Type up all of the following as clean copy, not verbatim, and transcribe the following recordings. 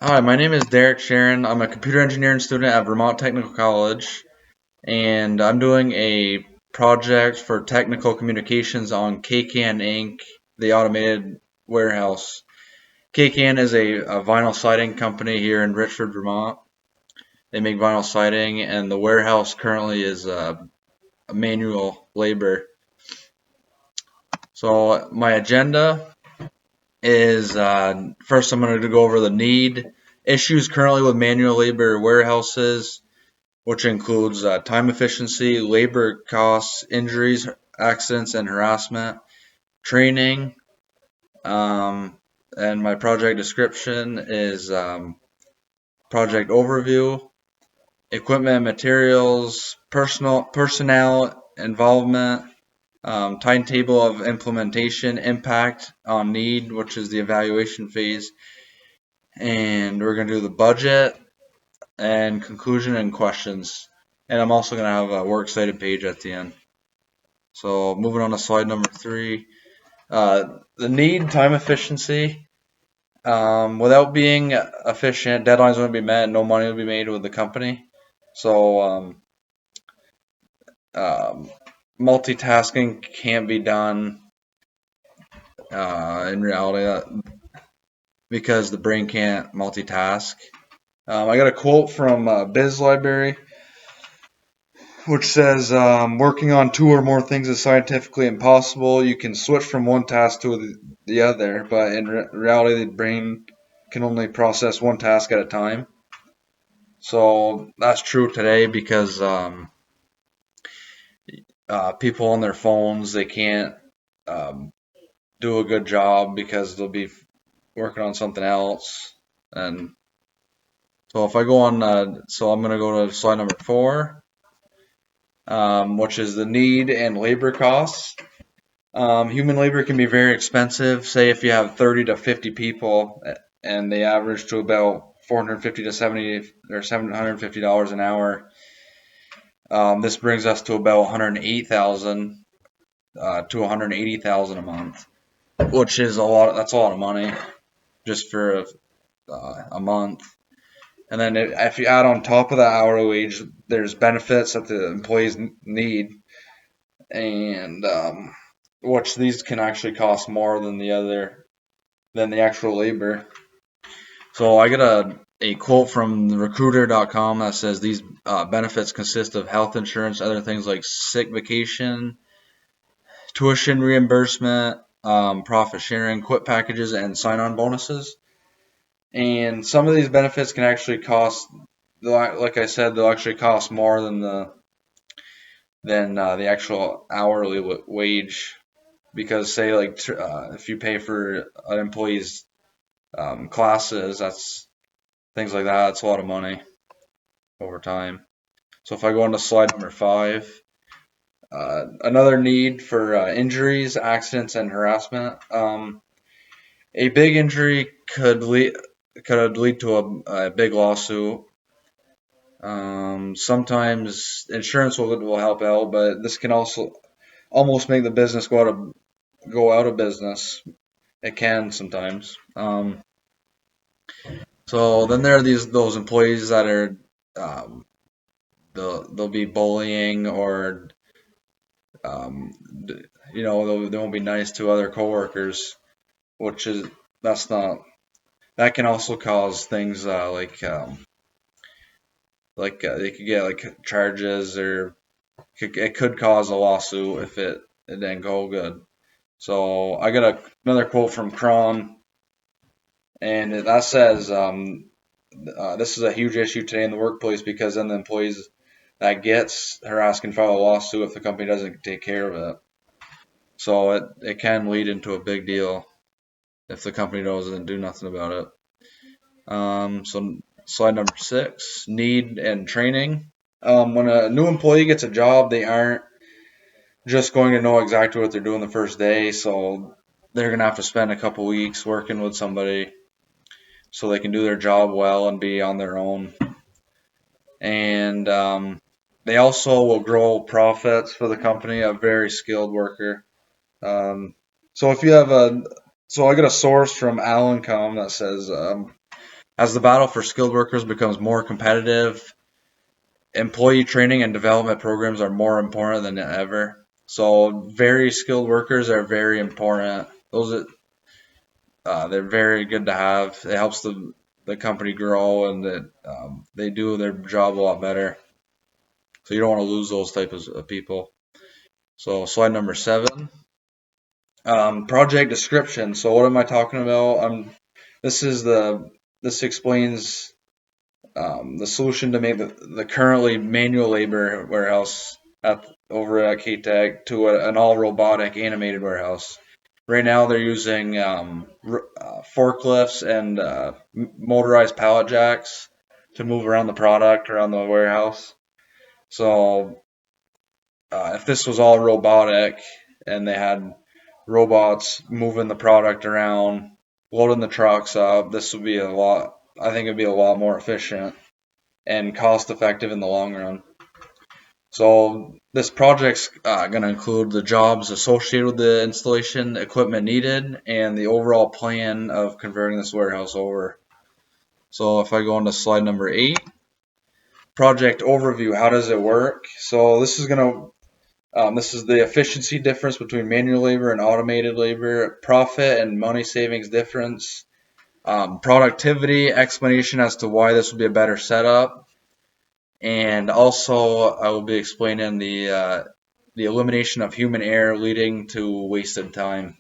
Hi, my name is Derek Sharon. I'm a computer engineering student at Vermont Technical College, and I'm doing a project for technical communications on Kaycan Inc., the automated warehouse. Kaycan is a vinyl siding company here in Richford, Vermont. They make vinyl siding, and the warehouse currently is a manual labor. So my agenda is first I'm going to go over the need issues currently with manual labor warehouses, which includes time efficiency, labor costs, injuries, accidents, and harassment, training. And my project description is project overview, equipment and materials, personnel involvement, timetable of implementation, impact on need, which is the evaluation phase, and we're going to do the budget and conclusion and questions. And I'm also going to have a works cited page at the end. So moving on to slide number 3, the need time efficiency. Without being efficient, deadlines won't be met, no money will be made with the company. So multitasking can't be done in reality because the brain can't multitask. I got a quote from Biz Library, which says working on two or more things is scientifically impossible. You can switch from one task to the other, but in reality, the brain can only process one task at a time. So that's true today because people on their phones, they can't um, do a good job because they'll be working on something else. And so if I go on, so I'm going to go to slide number 4, which is the need and labor costs. Human labor can be very expensive. Say if you have 30 to 50 people and they average to about 450 to 70 or $750 an hour. This brings us to about 108,000 to 180,000 a month, which is a lot. That's a lot of money just for a month. And then if you add on top of that hourly wage, there's benefits that the employees need, and which these can actually cost more than the actual labor. So I get a quote from recruiter.com that says these benefits consist of health insurance, other things like sick vacation, tuition reimbursement, profit sharing, quit packages, and sign-on bonuses. And some of these benefits can actually cost, like I said, they'll actually cost more than the actual hourly wage. Because say like if you pay for an employee's classes, that's things like that. It's a lot of money over time. So if I go on to slide number 5, another need for injuries, accidents, and harassment. A big injury could lead to a big lawsuit. Sometimes insurance will help out, but this can also almost make the business go out of business. It can sometimes. So then there are those employees that are um, they'll be bullying or um, they won't be nice to other coworkers, which is that's not that can also cause things they could get like charges or it could cause a lawsuit if it didn't go good. So I got another quote from Cron, and that says this is a huge issue today in the workplace because then the employees that gets harassed can file a lawsuit if the company doesn't take care of it. So it can lead into a big deal if the company doesn't do nothing about it. So slide number 6, need and training. When a new employee gets a job, they aren't just going to know exactly what they're doing the first day, so they're going to have to spend a couple weeks working with somebody so they can do their job well and be on their own. And they also will grow profits for the company, a very skilled worker. So if you have so I got a source from Alan.com that says As the battle for skilled workers becomes more competitive, employee training and development programs are more important than ever. So very skilled workers are very important. They're very good to have. It helps the company grow, and that they do their job a lot better. So you don't want to lose those types of people. So slide number 7, project description. So what am I talking about? This is this explains the solution to make the currently manual labor warehouse over at Kaycan to an all robotic animated warehouse. Right now they're using forklifts and motorized pallet jacks to move around the product around the warehouse. So if this was all robotic and they had robots moving the product around, loading the trucks up, this would be I think it'd be a lot more efficient and cost effective in the long run. So this project's going to include the jobs associated with the installation, equipment needed, and the overall plan of converting this warehouse over. So if I go on to slide number 8, project overview, how does it work? So this is the efficiency difference between manual labor and automated labor, profit and money savings difference, productivity, explanation as to why this would be a better setup, and also I will be explaining the elimination of human error leading to wasted time,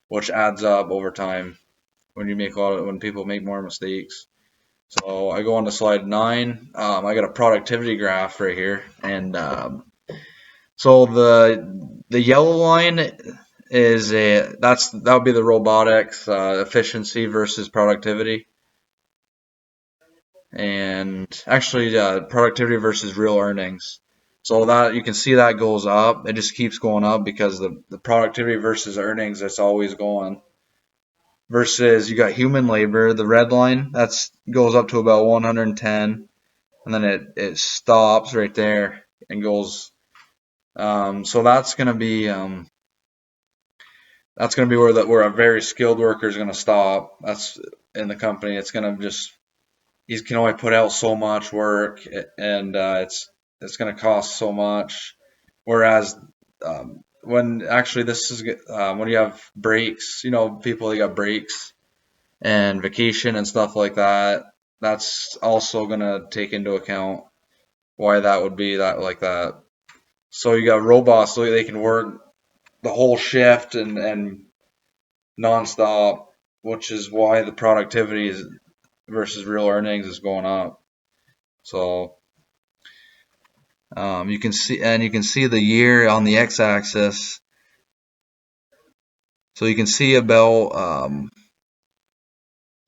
which adds up over time when people make more mistakes. So I go on to slide 9. I got a productivity graph right here, and so the yellow line that would be the robotics efficiency versus productivity, and actually productivity versus real earnings. So that you can see that goes up. It just keeps going up because the productivity versus earnings, it's always going. Versus you got human labor, the red line, that's goes up to about 110, and then it stops right there and goes. So that's gonna be where a very skilled worker is gonna stop. That's in the company. It's gonna just he can only put out so much work, and it's going to cost so much. Whereas when actually this is when you have breaks, people that got breaks and vacation and stuff like that, that's also going to take into account why that would be that like that. So you got robots, so they can work the whole shift and nonstop, which is why the productivity versus real earnings is going up. So you can see the year on the x-axis. So you can see about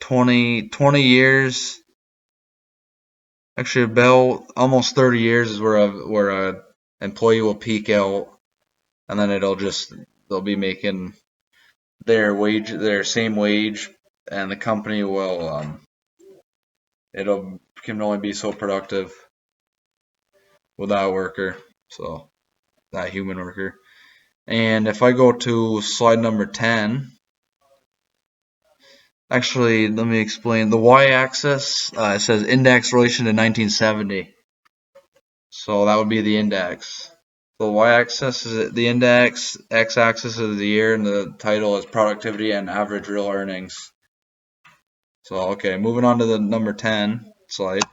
20 years. Actually, about almost 30 years is where a employee will peak out, and then they'll be making their same wage, and the company will it'll can only be so productive with that worker, so that human worker. And if I go to slide number 10, actually, let me explain. The y-axis, it says index relation to 1970. So that would be the index. The y-axis is the index, x-axis is the year, and the title is productivity and average real earnings. So, okay, moving on to the number 10 slide.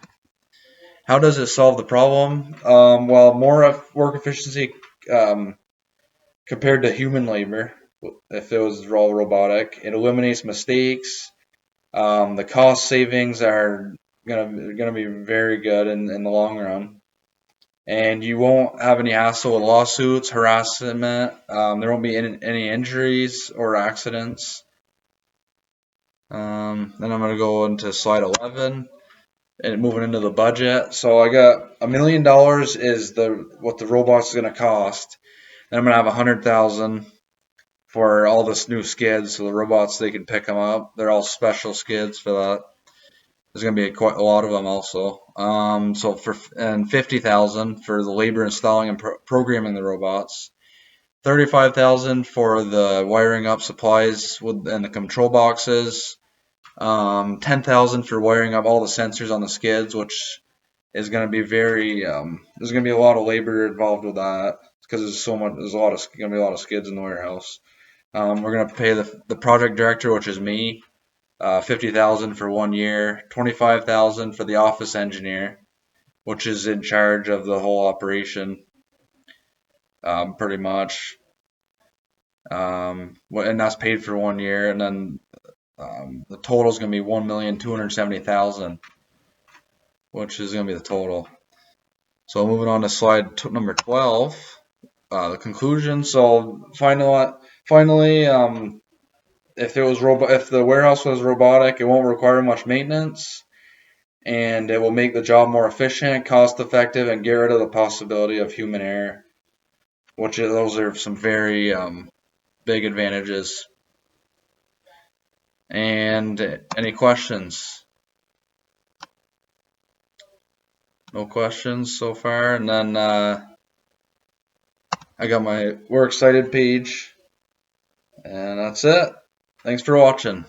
How does it solve the problem? Well, more work efficiency compared to human labor, if it was all robotic. It eliminates mistakes. The cost savings are gonna be very good in the long run, and you won't have any hassle with lawsuits, harassment. There won't be any injuries or accidents. Then I'm gonna go into slide 11 and moving into the budget. So I got $1 million is what the robot's is gonna cost. Then I'm gonna have 100,000 for all this new skids, so the robots, they can pick them up. They're all special skids for that. There's going to be quite a lot of them also. So 50,000 for the labor installing and programming the robots. 35,000 for the wiring up supplies and the control boxes. $10,000 for wiring up all the sensors on the skids, which is going to be very there's going to be a lot of labor involved with that because there's going to be a lot of skids in the warehouse. We're going to pay the project director, which is me, $50,000 for 1 year, $25,000 for the office engineer, which is in charge of the whole operation, pretty much. And that's paid for 1 year, and then the total is going to be $1,270,000, which is going to be the total. So moving on to slide number 12, the conclusion. So finally, if the warehouse was robotic, it won't require much maintenance, and it will make the job more efficient, cost effective, and get rid of the possibility of human error. Those are some very big advantages. And any questions? No questions so far. And then I got my We're Excited page. And that's it. Thanks for watching.